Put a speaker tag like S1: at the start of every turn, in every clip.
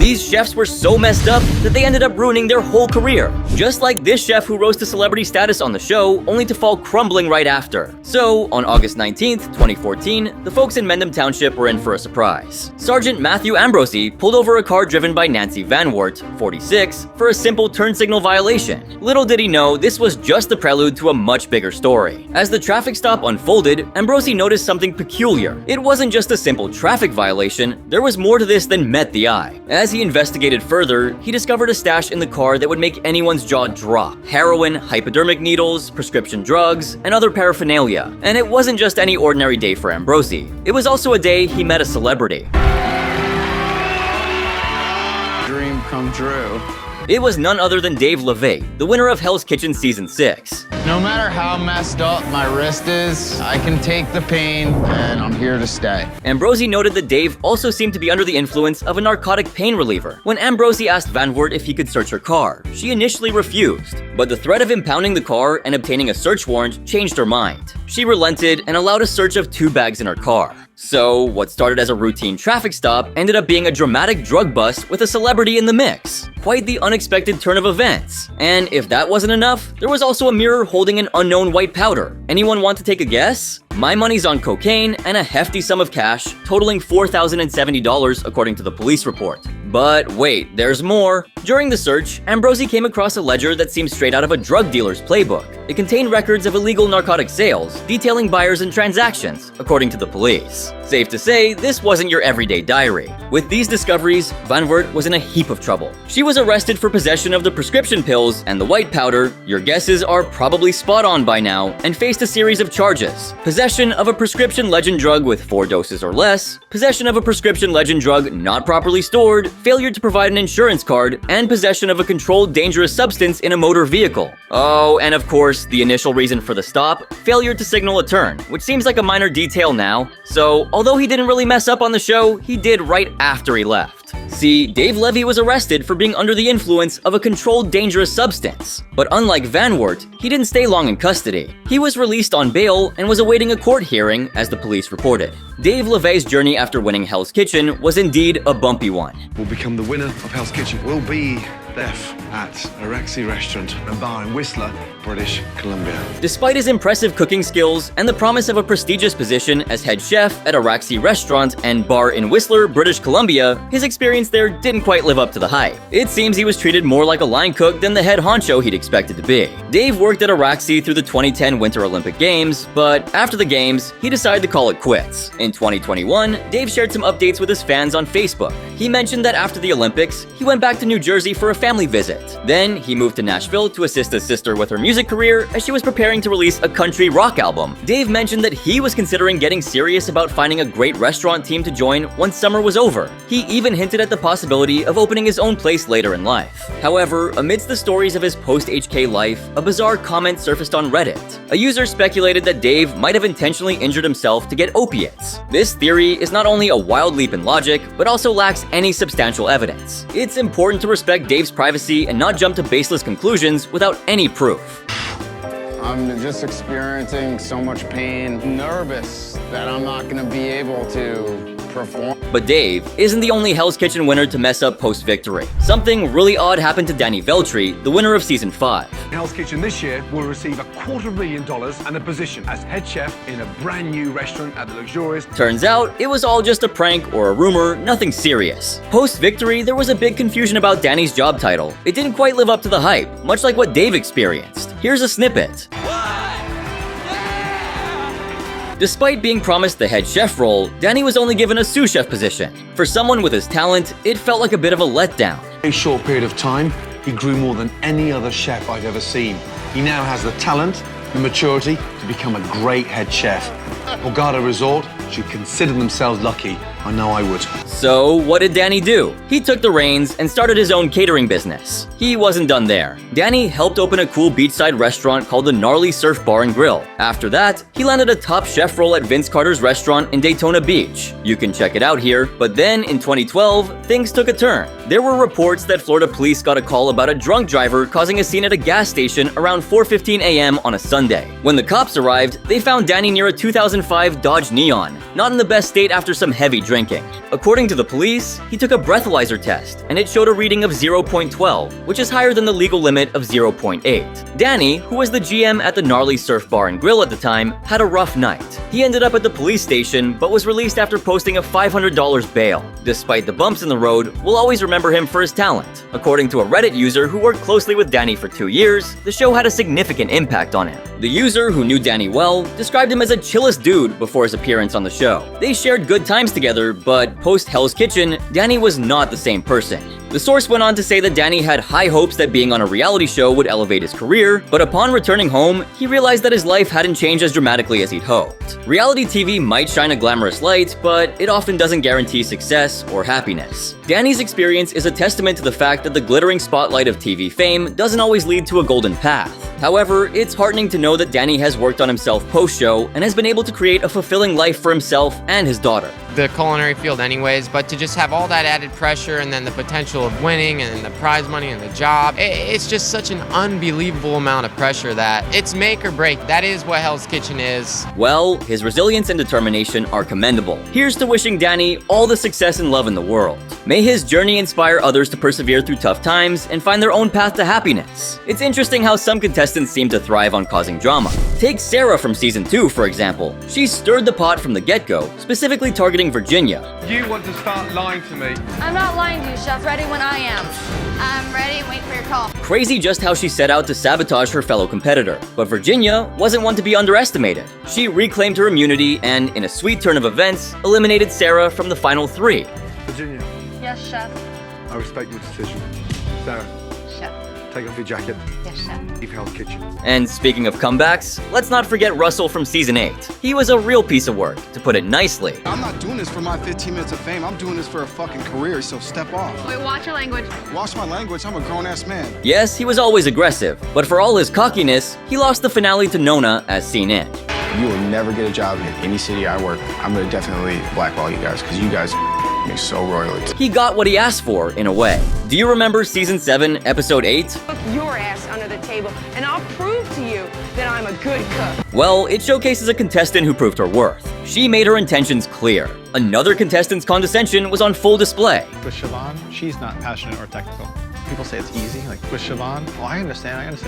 S1: These chefs were so messed up that they ended up ruining their whole career. Just like this chef who rose to celebrity status on the show, only to fall crumbling right after. So, on August 19th, 2014, the folks in Mendham Township were in for a surprise. Sergeant Matthew Ambrosi pulled over a car driven by Nancy Vanart, 46, for a simple turn signal violation. Little did he know, this was just the prelude to a much bigger story. As the traffic stop unfolded, Ambrosi noticed something peculiar. It wasn't just a simple traffic violation, there was more to this than met the eye. As he investigated further, he discovered a stash in the car that would make anyone's jaw drop. Heroin, hypodermic needles, prescription drugs, and other paraphernalia. And it wasn't just any ordinary day for Ambrosi. It was also a day he met a celebrity.
S2: Dream come true.
S1: It was none other than Dave LeVay, the winner of Hell's Kitchen Season 6.
S2: No matter how messed up my wrist is, I can take the pain, and I'm here to stay.
S1: Ambrosi noted that Dave also seemed to be under the influence of a narcotic pain reliever. When Ambrosi asked Vanart if he could search her car, she initially refused. But the threat of impounding the car and obtaining a search warrant changed her mind. She relented and allowed a search of 2 bags in her car. So, what started as a routine traffic stop ended up being a dramatic drug bust with a celebrity in the mix. Quite the unexpected turn of events. And if that wasn't enough, there was also a mirror holding an unknown white powder. Anyone want to take a guess? My money's on cocaine and a hefty sum of cash, totaling $4,070 according to the police report. But wait, there's more. During the search, Ambrosi came across a ledger that seemed straight out of a drug dealer's playbook. It contained records of illegal narcotic sales, detailing buyers and transactions, according to the police. Safe to say, this wasn't your everyday diary. With these discoveries, Vanart was in a heap of trouble. She was arrested for possession of the prescription pills and the white powder, your guesses are probably spot on by now, and faced a series of charges. Possession of a prescription legend drug with 4 doses or less, possession of a prescription legend drug not properly stored, failure to provide an insurance card, and possession of a controlled dangerous substance in a motor vehicle. Oh, and of course, the initial reason for the stop, failure to signal a turn, which seems like a minor detail now. So, although he didn't really mess up on the show, he did right after he left. See, Dave Levy was arrested for being under the influence of a controlled dangerous substance. But unlike Vanart, he didn't stay long in custody. He was released on bail and was awaiting a court hearing, as the police reported. Dave LeVay's journey after winning Hell's Kitchen was indeed a bumpy one.
S3: Will become the winner of Hell's Kitchen. Will be chef at Araxi Restaurant and Bar in Whistler, British Columbia.
S1: Despite his impressive cooking skills and the promise of a prestigious position as head chef at Araxi Restaurant and Bar in Whistler, British Columbia, his experience there didn't quite live up to the hype. It seems he was treated more like a line cook than the head honcho he'd expected to be. Dave worked at Araxi through the 2010 Winter Olympic Games, but after the games, he decided to call it quits. In 2021, Dave shared some updates with his fans on Facebook. He mentioned that after the Olympics, he went back to New Jersey for a family visit. Then, he moved to Nashville to assist his sister with her music career as she was preparing to release a country rock album. Dave mentioned that he was considering getting serious about finding a great restaurant team to join once summer was over. He even hinted at the possibility of opening his own place later in life. However, amidst the stories of his post-HK life, a bizarre comment surfaced on Reddit. A user speculated that Dave might have intentionally injured himself to get opiates. This theory is not only a wild leap in logic, but also lacks any substantial evidence. It's important to respect Dave's privacy and not jump to baseless conclusions without any proof.
S2: I'm just experiencing so much pain, nervous that I'm not gonna be able to perform.
S1: But Dave isn't the only Hell's Kitchen winner to mess up post-victory. Something really odd happened to Danny Veltri, the winner of Season 5.
S4: Hell's Kitchen this year will receive $250,000 and a position as head chef in a brand new restaurant at the luxurious...
S1: Turns out, it was all just a prank or a rumor, nothing serious. Post-victory, there was a big confusion about Danny's job title. It didn't quite live up to the hype, much like what Dave experienced. Here's a snippet. Despite being promised the head chef role, Danny was only given a sous chef position. For someone with his talent, it felt like a bit of a letdown.
S3: In a short period of time, he grew more than any other chef I've ever seen. He now has the talent, the maturity to become a great head chef. Borgata Resort should consider themselves lucky. I know I would.
S1: So, what did Danny do? He took the reins and started his own catering business. He wasn't done there. Danny helped open a cool beachside restaurant called the Gnarly Surf Bar and Grill. After that, he landed a top chef role at Vince Carter's restaurant in Daytona Beach. You can check it out here. But then, in 2012, things took a turn. There were reports that Florida police got a call about a drunk driver causing a scene at a gas station around 4:15 a.m. on a Sunday. When the cops cops arrived, they found Danny near a 2005 Dodge Neon, not in the best state after some heavy drinking. According to the police, he took a breathalyzer test, and it showed a reading of 0.12, which is higher than the legal limit of 0.8. Danny, who was the GM at the Gnarly Surf Bar and Grill at the time, had a rough night. He ended up at the police station, but was released after posting a $500 bail. Despite the bumps in the road, we'll always remember him for his talent. According to a Reddit user who worked closely with Danny for 2 years, the show had a significant impact on him. The user, who knew Danny well, described him as a chillest dude before his appearance on the show. They shared good times together, but post Hell's Kitchen, Danny was not the same person. The source went on to say that Danny had high hopes that being on a reality show would elevate his career, but upon returning home, he realized that his life hadn't changed as dramatically as he'd hoped. Reality TV might shine a glamorous light, but it often doesn't guarantee success or happiness. Danny's experience is a testament to the fact that the glittering spotlight of TV fame doesn't always lead to a golden path. However, it's heartening to know that Danny has worked on himself post-show and has been able to create a fulfilling life for himself and his daughter.
S5: The culinary field anyways, but to just have all that added pressure and then the potential of winning and the prize money and the job, it's just such an unbelievable amount of pressure that it's make or break. That is what Hell's Kitchen is.
S1: Well, his resilience and determination are commendable. Here's to wishing Danny all the success and love in the world. May his journey inspire others to persevere through tough times and find their own path to happiness. It's interesting how some contestants seem to thrive on causing drama. Take Sarah from season 2, for example. She stirred the pot from the get-go, specifically targeting Virginia.
S4: You want to start lying to me.
S6: I'm not lying to you, Chef. Ready when I am. I'm ready. Wait for your call.
S1: Crazy just how she set out to sabotage her fellow competitor. But Virginia wasn't one to be underestimated. She reclaimed her immunity and, in a sweet turn of events, eliminated Sarah from the final 3.
S4: Virginia,
S6: Yes, Chef.
S4: I respect your decision. Sarah,
S6: Chef.
S4: take off your jacket.
S6: Yes, Chef.
S4: Leave Hell's Kitchen.
S1: And speaking of comebacks, let's not forget Russell from season 8. He was a real piece of work, to put it nicely.
S7: I'm not doing this for my 15 minutes of fame. I'm doing this for a fucking career, so step off.
S6: Wait, watch your language.
S7: Watch my language. I'm a grown-ass man.
S1: Yes, he was always aggressive, but for all his cockiness, he lost the finale to Nona as seen in.
S2: You will never get a job in any city I work. I'm gonna definitely blackball you guys because you guys me so royally.
S1: He got what he asked for, in a way. Do you remember season 7, episode 8?
S8: Put your ass under the table, and I'll prove to you that I'm a good cook.
S1: Well, it showcases a contestant who proved her worth. She made her intentions clear. Another contestant's condescension was on full display.
S9: With Siobhan, she's not passionate or technical. People say it's easy, like with Siobhan. Well, I understand.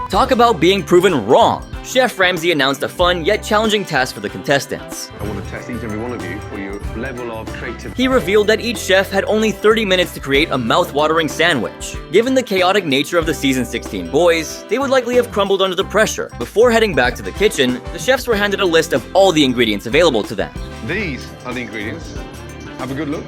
S1: Talk about being proven wrong. Chef Ramsay announced a fun yet challenging task for the contestants.
S4: I want to test each and every one of you for your level of creativity.
S1: He revealed that each chef had only 30 minutes to create a mouth-watering sandwich. Given the chaotic nature of the season 16 boys, they would likely have crumbled under the pressure. Before heading back to the kitchen, the chefs were handed a list of all the ingredients available to them.
S4: These are the ingredients. Have a good look.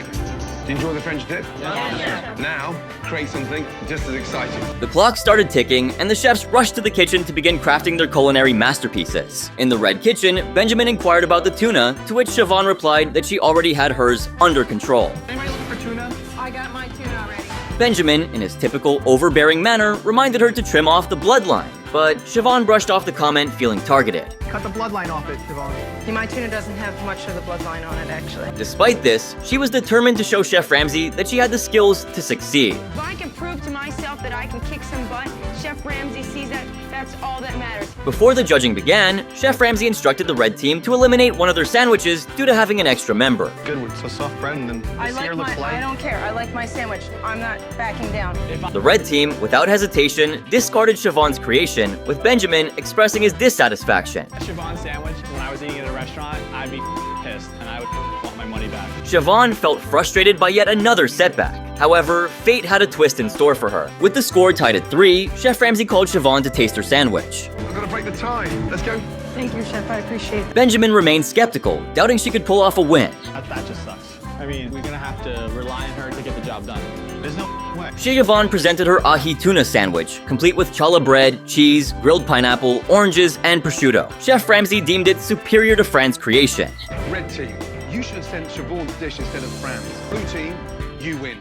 S4: Do you enjoy the French dip? Yeah. Now, create something just as exciting.
S1: The clock started ticking, and the chefs rushed to the kitchen to begin crafting their culinary masterpieces. In the red kitchen, Benjamin inquired about the tuna, to which Siobhan replied that she already had hers under control.
S9: Anybody looking for tuna?
S8: I got my tuna already.
S1: Benjamin, in his typical overbearing manner, reminded her to trim off the bloodline, but Siobhan brushed off the comment feeling targeted.
S9: Cut the bloodline off it, Siobhan.
S8: Yeah, my tuna doesn't have much of the bloodline on it, actually.
S1: Despite this, she was determined to show Chef Ramsay that she had the skills to succeed.
S8: If I can prove to myself that I can kick some butt, Chef Ramsay sees that that's all that matters.
S1: Before the judging began, Chef Ramsay instructed the red team to eliminate one of their sandwiches due to having an extra member.
S9: Good one. So soft bread and then
S8: I like my, I don't care. I like my sandwich. I'm not backing down.
S1: The red team, without hesitation, discarded Siobhan's creation, with Benjamin expressing his dissatisfaction.
S10: Siobhan's sandwich, when I was eating at a restaurant, I'd be pissed and I would want my money back.
S1: Siobhan felt frustrated by yet another setback. However, fate had a twist in store for her. With the score tied at 3, Chef Ramsay called Siobhan to taste her sandwich.
S4: I've got to break the tie. Let's go.
S8: Thank you, Chef. I appreciate it.
S1: Benjamin remained skeptical, doubting she could pull off a win.
S10: That just sucks. I mean, we're gonna have to rely on her to get the job done. There's no way.
S1: Siobhan presented her ahi tuna sandwich, complete with challah bread, cheese, grilled pineapple, oranges, and prosciutto. Chef Ramsay deemed it superior to Fran's creation.
S4: Red team, you should have sent Siobhan's dish instead of Fran's. Blue team, you win.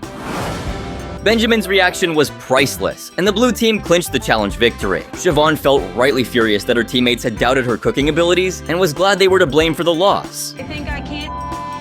S1: Benjamin's reaction was priceless, and the blue team clinched the challenge victory. Siobhan felt rightly furious that her teammates had doubted her cooking abilities and was glad they were to blame for the loss.
S8: I think I can't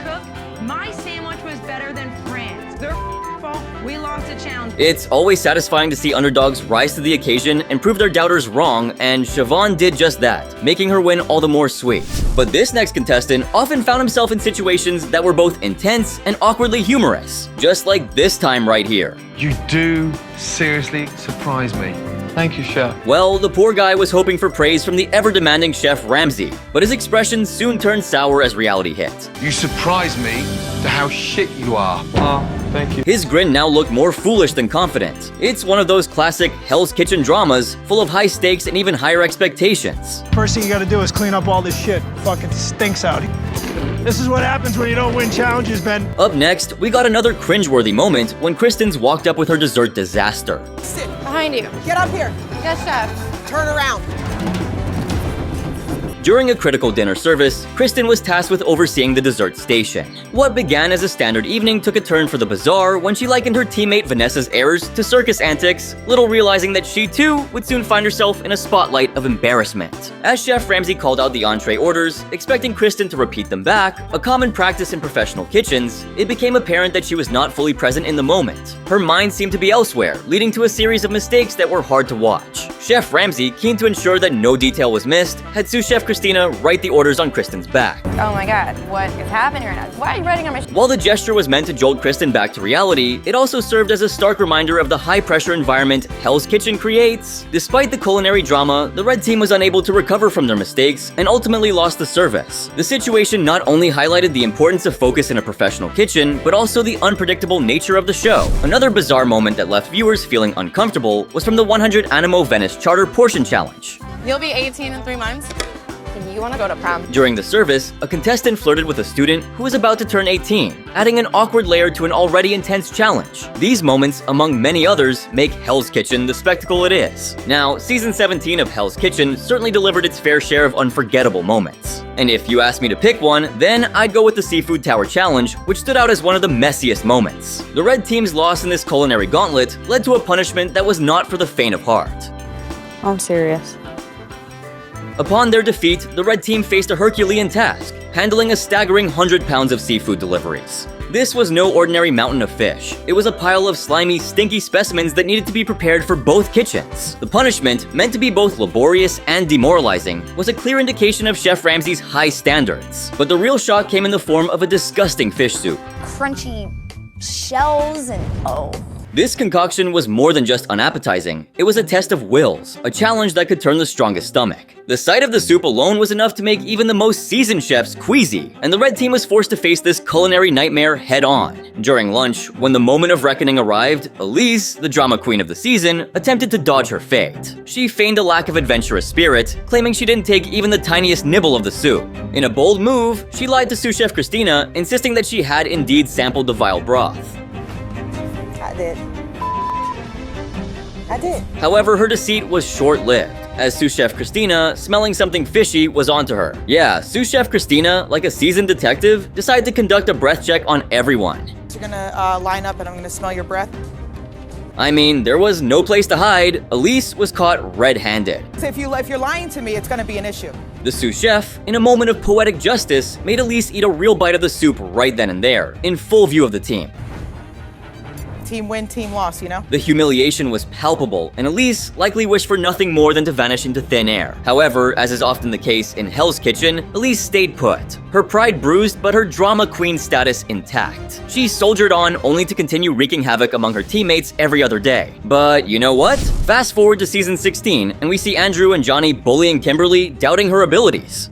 S8: cook. My sandwich was better than Fran's. Their fault. We lost. lost a challenge.
S1: It's always satisfying to see underdogs rise to the occasion and prove their doubters wrong, and Siobhan did just that, making her win all the more sweet. But this next contestant often found himself in situations that were both intense and awkwardly humorous, just like this time right here.
S3: You do seriously surprise me. Thank you, Chef.
S1: Well, the poor guy was hoping for praise from the ever-demanding Chef Ramsay, but his expressions soon turned sour as reality hit.
S3: You surprise me to how shit you are. Oh, thank you.
S1: His grin now looked more foolish than confident. It's one of those classic Hell's Kitchen dramas, full of high stakes and even higher expectations.
S11: First thing you gotta do is clean up all this shit. Fucking stinks out here. This is what happens when you don't win challenges, Ben.
S1: Up next, we got another cringeworthy moment when Kristen's walked up with her dessert disaster.
S12: Sit.
S6: Behind you.
S12: Get up here.
S6: Yes, chef.
S12: Turn around.
S1: During a critical dinner service, Kristen was tasked with overseeing the dessert station. What began as a standard evening took a turn for the bizarre when she likened her teammate Vanessa's errors to circus antics, little realizing that she too would soon find herself in a spotlight of embarrassment. As Chef Ramsay called out the entree orders, expecting Kristen to repeat them back, a common practice in professional kitchens, it became apparent that she was not fully present in the moment. Her mind seemed to be elsewhere, leading to a series of mistakes that were hard to watch. Chef Ramsay, keen to ensure that no detail was missed, had sous chef Christina write the orders on Kristen's back.
S6: Oh my god, what is happening right now? Why are you writing on my
S1: While the gesture was meant to jolt Kristen back to reality, it also served as a stark reminder of the high-pressure environment Hell's Kitchen creates. Despite the culinary drama, the red team was unable to recover from their mistakes and ultimately lost the service. The situation not only highlighted the importance of focus in a professional kitchen, but also the unpredictable nature of the show. Another bizarre moment that left viewers feeling uncomfortable was from the 100 Animo Venice Charter Portion Challenge.
S6: You'll be 18 in 3 months. You want to go to prom.
S1: During the service, a contestant flirted with a student who was about to turn 18, adding an awkward layer to an already intense challenge. These moments, among many others, make Hell's Kitchen the spectacle it is. Now, season 17 of Hell's Kitchen certainly delivered its fair share of unforgettable moments. And if you asked me to pick one, then I'd go with the Seafood Tower Challenge, which stood out as one of the messiest moments. The red team's loss in this culinary gauntlet led to a punishment that was not for the faint of heart.
S6: I'm serious.
S1: Upon their defeat, the red team faced a Herculean task, handling a staggering 100 pounds of seafood deliveries. This was no ordinary mountain of fish. It was a pile of slimy, stinky specimens that needed to be prepared for both kitchens. The punishment, meant to be both laborious and demoralizing, was a clear indication of Chef Ramsay's high standards. But the real shock came in the form of a disgusting fish soup.
S6: Crunchy shells and oh.
S1: This concoction was more than just unappetizing. It was a test of wills, a challenge that could turn the strongest stomach. The sight of the soup alone was enough to make even the most seasoned chefs queasy, and the red team was forced to face this culinary nightmare head-on. During lunch, when the moment of reckoning arrived, Elise, the drama queen of the season, attempted to dodge her fate. She feigned a lack of adventurous spirit, claiming she didn't take even the tiniest nibble of the soup. In a bold move, she lied to sous chef Christina, insisting that she had indeed sampled the vile broth.
S12: I did.
S1: However, her deceit was short-lived, as sous chef Christina, smelling something fishy, was onto her. Yeah, sous chef Christina, like a seasoned detective, decided to conduct a breath check on everyone.
S12: You're gonna line up and I'm gonna smell your breath.
S1: I mean, there was no place to hide. Elise was caught red-handed.
S12: So if you're lying to me, it's gonna be an issue.
S1: The sous chef, in a moment of poetic justice, made Elise eat a real bite of the soup right then and there, in full view of the team.
S12: Team win, team loss, you know?
S1: The humiliation was palpable, and Elise likely wished for nothing more than to vanish into thin air. However, as is often the case in Hell's Kitchen, Elise stayed put. Her pride bruised, but her drama queen status intact. She soldiered on only to continue wreaking havoc among her teammates every other day. But you know what? Fast forward to season 16, and we see Andrew and Johnny bullying Kimberly, doubting her abilities.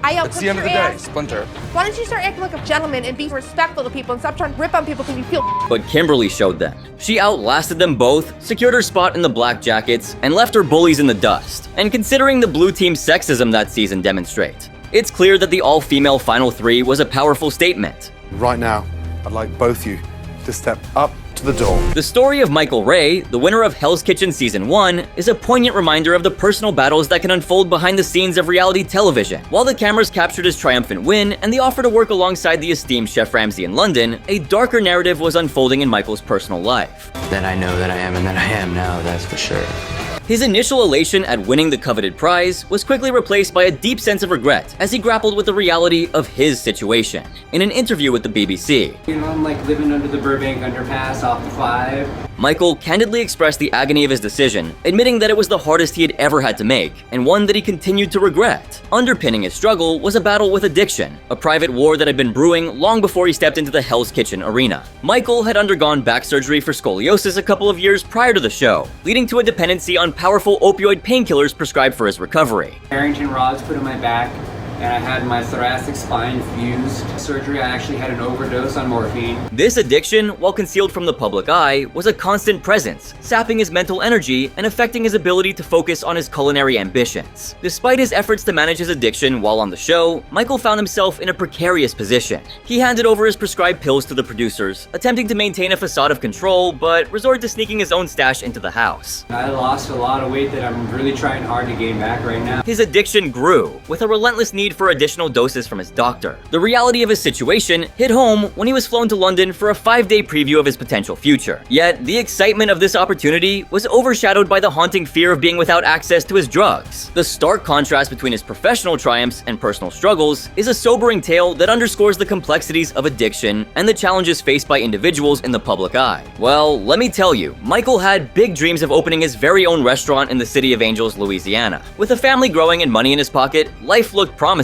S13: It's the end of the day, Splinter.
S14: Why don't you start acting like a gentleman and be respectful to people and stop trying to rip on people because you feel.
S1: But Kimberly showed them. She outlasted them both, secured her spot in the black jackets, and left her bullies in the dust. And considering the blue team's sexism that season demonstrate, it's clear that the all-female Final Three was a powerful statement.
S13: Right now, I'd like both you to step up to the door.
S1: The story of Michael Ray, the winner of Hell's Kitchen Season 1, is a poignant reminder of the personal battles that can unfold behind the scenes of reality television. While the cameras captured his triumphant win and the offer to work alongside the esteemed Chef Ramsay in London, a darker narrative was unfolding in Michael's personal life.
S15: That I know that I am and that I am now, that's for sure.
S1: His initial elation at winning the coveted prize was quickly replaced by a deep sense of regret as he grappled with the reality of his situation. In an interview with the BBC,
S16: I'm like living under the Burbank underpass off the 5.
S1: Michael candidly expressed the agony of his decision, admitting that it was the hardest he had ever had to make, and one that he continued to regret. Underpinning his struggle was a battle with addiction, a private war that had been brewing long before he stepped into the Hell's Kitchen arena. Michael had undergone back surgery for scoliosis a couple of years prior to the show, leading to a dependency on powerful opioid painkillers prescribed for his recovery.
S16: Harrington rods put in my back, and I had my thoracic spine fused. Surgery, I actually had an overdose on morphine.
S1: This addiction, while concealed from the public eye, was a constant presence, sapping his mental energy and affecting his ability to focus on his culinary ambitions. Despite his efforts to manage his addiction while on the show, Michael found himself in a precarious position. He handed over his prescribed pills to the producers, attempting to maintain a facade of control, but resorted to sneaking his own stash into the house.
S16: I lost a lot of weight that I'm really trying hard to gain back right now.
S1: His addiction grew, with a relentless need for additional doses from his doctor. The reality of his situation hit home when he was flown to London for a 5-day preview of his potential future. Yet, the excitement of this opportunity was overshadowed by the haunting fear of being without access to his drugs. The stark contrast between his professional triumphs and personal struggles is a sobering tale that underscores the complexities of addiction and the challenges faced by individuals in the public eye. Well, let me tell you, Michael had big dreams of opening his very own restaurant in the City of Angels, Louisiana. With a family growing and money in his pocket, life looked promising.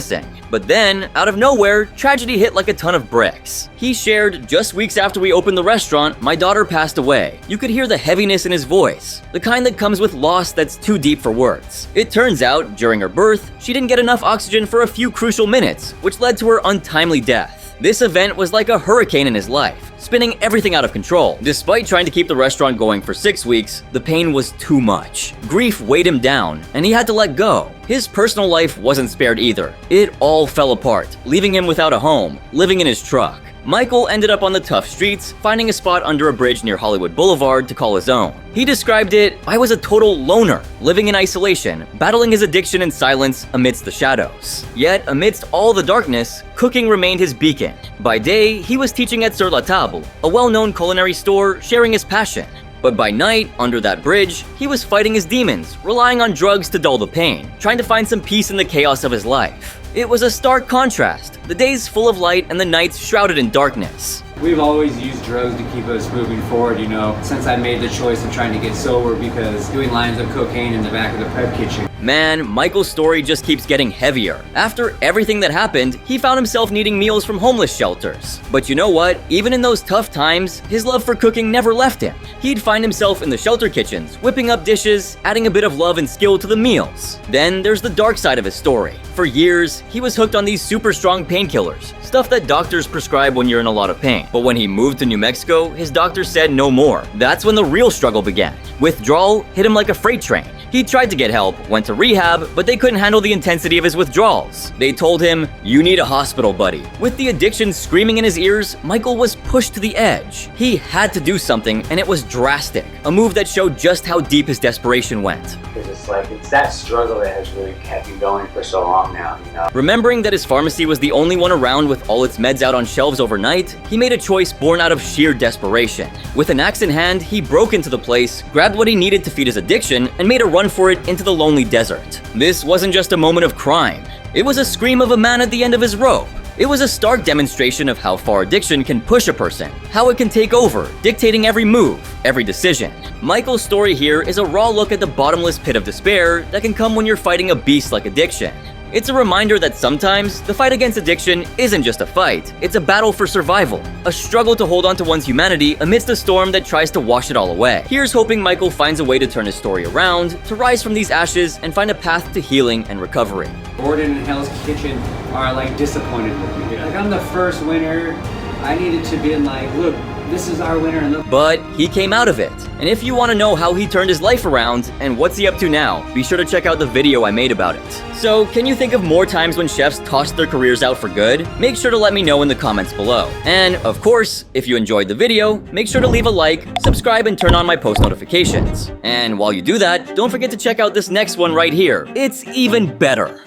S1: But then, out of nowhere, tragedy hit like a ton of bricks. He shared, "Just weeks after we opened the restaurant, my daughter passed away." You could hear the heaviness in his voice, the kind that comes with loss that's too deep for words. It turns out, during her birth, she didn't get enough oxygen for a few crucial minutes, which led to her untimely death. This event was like a hurricane in his life, spinning everything out of control. Despite trying to keep the restaurant going for 6 weeks, the pain was too much. Grief weighed him down, and he had to let go. His personal life wasn't spared either. It all fell apart, leaving him without a home, living in his truck. Michael ended up on the tough streets, finding a spot under a bridge near Hollywood Boulevard to call his own. He described it, "I was a total loner, living in isolation, battling his addiction in silence amidst the shadows." Yet, amidst all the darkness, cooking remained his beacon. By day, he was teaching at Sur la Table, a well-known culinary store, sharing his passion. But by night, under that bridge, he was fighting his demons, relying on drugs to dull the pain, trying to find some peace in the chaos of his life. It was a stark contrast, the days full of light and the nights shrouded in darkness.
S16: We've always used drugs to keep us moving forward, you know, since I made the choice of trying to get sober, because doing lines of cocaine in the back of the prep kitchen.
S1: Man, Michael's story just keeps getting heavier. After everything that happened, he found himself needing meals from homeless shelters. But you know what? Even in those tough times, his love for cooking never left him. He'd find himself in the shelter kitchens, whipping up dishes, adding a bit of love and skill to the meals. Then there's the dark side of his story. For years, he was hooked on these super strong painkillers, stuff that doctors prescribe when you're in a lot of pain. But when he moved to New Mexico, his doctor said no more. That's when the real struggle began. Withdrawal hit him like a freight train. He tried to get help, went to rehab, but they couldn't handle the intensity of his withdrawals. They told him, "You need a hospital, buddy." With the addiction screaming in his ears, Michael was pushed to the edge. He had to do something, and it was drastic, a move that showed just how deep his desperation went.
S15: It's that struggle that has really kept me going for so long now, you know?
S1: Remembering that his pharmacy was the only one around with all its meds out on shelves overnight, he made a choice born out of sheer desperation. With an axe in hand, he broke into the place, grabbed what he needed to feed his addiction, and made a run for it into the lonely desert. This wasn't just a moment of crime. It was a scream of a man at the end of his rope. It was a stark demonstration of how far addiction can push a person, how it can take over, dictating every move, every decision. Michael's story here is a raw look at the bottomless pit of despair that can come when you're fighting a beast like addiction. It's a reminder that sometimes the fight against addiction isn't just a fight, it's a battle for survival, a struggle to hold on to one's humanity amidst a storm that tries to wash it all away. Here's hoping Michael finds a way to turn his story around, to rise from these ashes and find a path to healing and recovery.
S16: Gordon and Hell's Kitchen are like disappointed with me. Like, I'm the first winner. I needed to be like, look, this is our winner. And look.
S1: But he came out of it. And if you want to know how he turned his life around and what's he up to now, be sure to check out the video I made about it. So, can you think of more times when chefs tossed their careers out for good? Make sure to let me know in the comments below. And, of course, if you enjoyed the video, make sure to leave a like, subscribe, and turn on my post notifications. And while you do that, don't forget to check out this next one right here. It's even better.